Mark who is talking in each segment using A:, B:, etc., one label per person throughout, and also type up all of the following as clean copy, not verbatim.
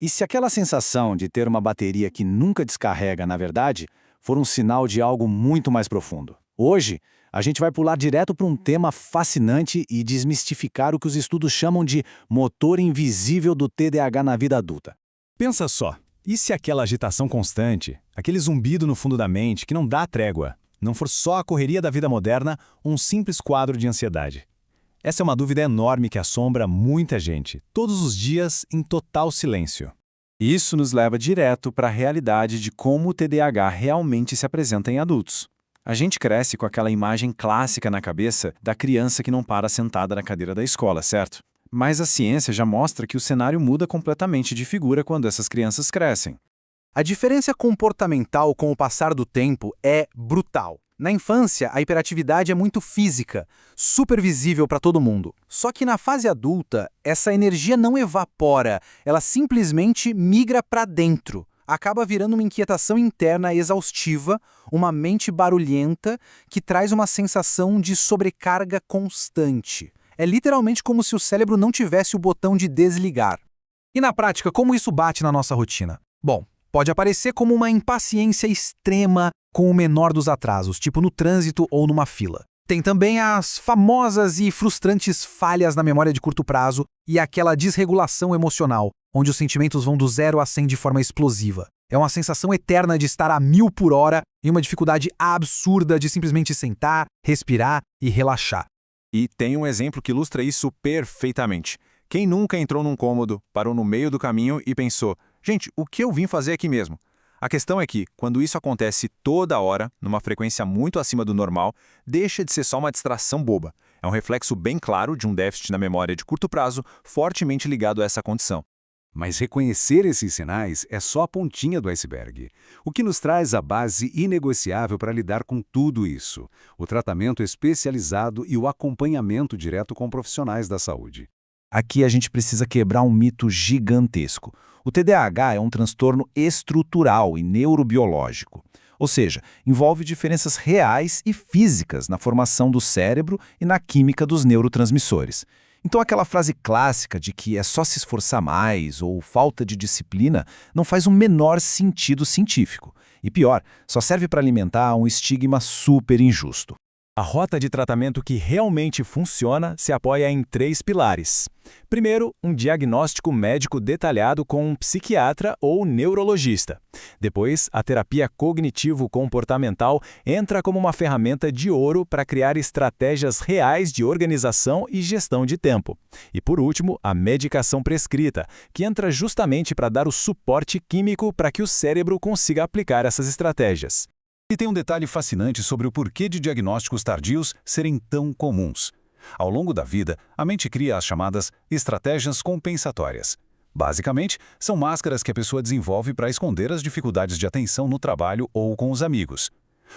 A: E se aquela sensação de ter uma bateria que nunca descarrega, na verdade, for um sinal de algo muito mais profundo? Hoje, a gente vai pular direto para um tema fascinante e desmistificar o que os estudos chamam de motor invisível do TDAH na vida adulta.
B: Pensa só, e se aquela agitação constante, aquele zumbido no fundo da mente que não dá trégua, não for só a correria da vida moderna ou um simples quadro de ansiedade? Essa é uma dúvida enorme que assombra muita gente, todos os dias em total silêncio.
A: Isso nos leva direto para a realidade de como o TDAH realmente se apresenta em adultos. A gente cresce com aquela imagem clássica na cabeça da criança que não para sentada na cadeira da escola, certo? Mas a ciência já mostra que o cenário muda completamente de figura quando essas crianças crescem.
C: A diferença comportamental com o passar do tempo é brutal. Na infância, a hiperatividade é muito física, super visível para todo mundo. Só que na fase adulta, essa energia não evapora, ela simplesmente migra para dentro. Acaba virando uma inquietação interna exaustiva, uma mente barulhenta que traz uma sensação de sobrecarga constante. É literalmente como se o cérebro não tivesse o botão de desligar. E na prática, como isso bate na nossa rotina? Bom, pode aparecer como uma impaciência extrema com o menor dos atrasos, tipo no trânsito ou numa fila. Tem também as famosas e frustrantes falhas na memória de curto prazo e aquela desregulação emocional, onde os sentimentos vão do 0 a 100 de forma explosiva. É uma sensação eterna de estar a 1000 por hora e uma dificuldade absurda de simplesmente sentar, respirar e relaxar.
B: E tem um exemplo que ilustra isso perfeitamente. Quem nunca entrou num cômodo, parou no meio do caminho e pensou: gente, o que eu vim fazer aqui mesmo? A questão é que, quando isso acontece toda hora, numa frequência muito acima do normal, deixa de ser só uma distração boba. É um reflexo bem claro de um déficit na memória de curto prazo, fortemente ligado a essa condição.
D: Mas reconhecer esses sinais é só a pontinha do iceberg. O que nos traz a base inegociável para lidar com tudo isso: o tratamento especializado e o acompanhamento direto com profissionais da saúde.
A: Aqui a gente precisa quebrar um mito gigantesco. O TDAH é um transtorno estrutural e neurobiológico, ou seja, envolve diferenças reais e físicas na formação do cérebro e na química dos neurotransmissores. Então aquela frase clássica de que é só se esforçar mais ou falta de disciplina não faz o menor sentido científico. E pior, só serve para alimentar um estigma super injusto.
B: A rota de tratamento que realmente funciona se apoia em 3 pilares. Primeiro, um diagnóstico médico detalhado com um psiquiatra ou neurologista. Depois, a terapia cognitivo-comportamental entra como uma ferramenta de ouro para criar estratégias reais de organização e gestão de tempo. E por último, a medicação prescrita, que entra justamente para dar o suporte químico para que o cérebro consiga aplicar essas estratégias.
D: E tem um detalhe fascinante sobre o porquê de diagnósticos tardios serem tão comuns. Ao longo da vida, a mente cria as chamadas estratégias compensatórias. Basicamente, são máscaras que a pessoa desenvolve para esconder as dificuldades de atenção no trabalho ou com os amigos.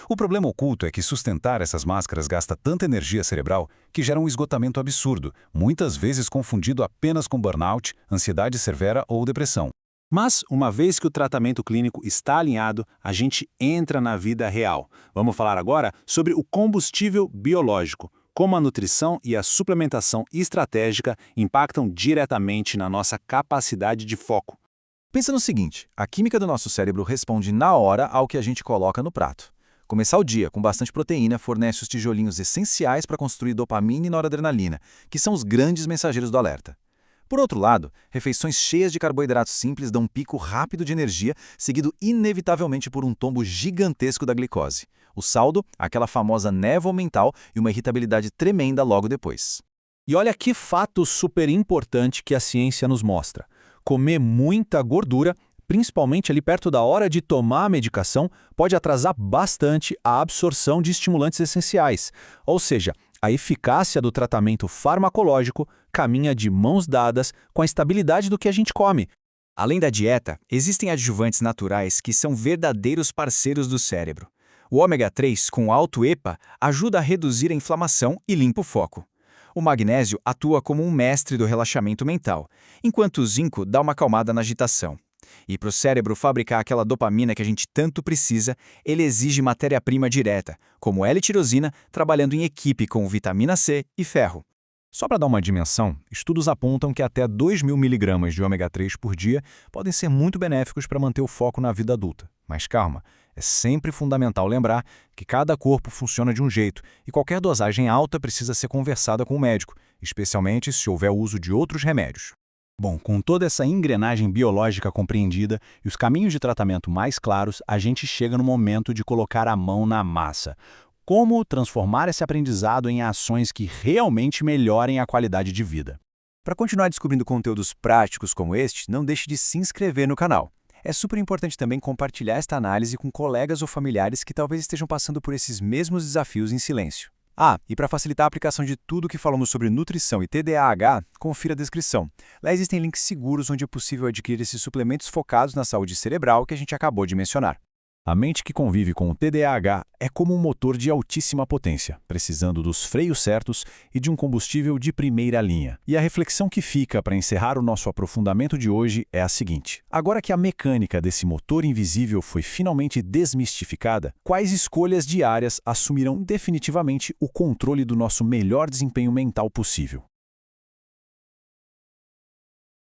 D: O problema oculto é que sustentar essas máscaras gasta tanta energia cerebral que gera um esgotamento absurdo, muitas vezes confundido apenas com burnout, ansiedade severa ou depressão.
E: Mas, uma vez que o tratamento clínico está alinhado, a gente entra na vida real. Vamos falar agora sobre o combustível biológico, como a nutrição e a suplementação estratégica impactam diretamente na nossa capacidade de foco.
C: Pensa no seguinte, a química do nosso cérebro responde na hora ao que a gente coloca no prato. Começar o dia com bastante proteína fornece os tijolinhos essenciais para construir dopamina e noradrenalina, que são os grandes mensageiros do alerta. Por outro lado, refeições cheias de carboidratos simples dão um pico rápido de energia, seguido inevitavelmente por um tombo gigantesco da glicose. O saldo, aquela famosa névoa mental e uma irritabilidade tremenda logo depois.
F: E olha que fato super importante que a ciência nos mostra. Comer muita gordura, principalmente ali perto da hora de tomar a medicação, pode atrasar bastante a absorção de estimulantes essenciais. Ou seja, a eficácia do tratamento farmacológico caminha de mãos dadas com a estabilidade do que a gente come.
G: Além da dieta, existem adjuvantes naturais que são verdadeiros parceiros do cérebro. O ômega 3, com alto EPA, ajuda a reduzir a inflamação e limpa o foco. O magnésio atua como um mestre do relaxamento mental, enquanto o zinco dá uma acalmada na agitação. E para o cérebro fabricar aquela dopamina que a gente tanto precisa, ele exige matéria-prima direta, como L-tirosina, trabalhando em equipe com vitamina C e ferro.
B: Só para dar uma dimensão, estudos apontam que até 2.000 mg de ômega 3 por dia podem ser muito benéficos para manter o foco na vida adulta. Mas calma, é sempre fundamental lembrar que cada corpo funciona de um jeito e qualquer dosagem alta precisa ser conversada com o médico, especialmente se houver uso de outros remédios.
F: Bom, com toda essa engrenagem biológica compreendida e os caminhos de tratamento mais claros, a gente chega no momento de colocar a mão na massa. Como transformar esse aprendizado em ações que realmente melhorem a qualidade de vida?
B: Para continuar descobrindo conteúdos práticos como este, não deixe de se inscrever no canal. É super importante também compartilhar esta análise com colegas ou familiares que talvez estejam passando por esses mesmos desafios em silêncio. E para facilitar a aplicação de tudo que falamos sobre nutrição e TDAH, confira a descrição. Lá existem links seguros onde é possível adquirir esses suplementos focados na saúde cerebral que a gente acabou de mencionar. A mente que convive com o TDAH é como um motor de altíssima potência, precisando dos freios certos e de um combustível de primeira linha. E a reflexão que fica para encerrar o nosso aprofundamento de hoje é a seguinte: agora que a mecânica desse motor invisível foi finalmente desmistificada, quais escolhas diárias assumirão definitivamente o controle do nosso melhor desempenho mental possível?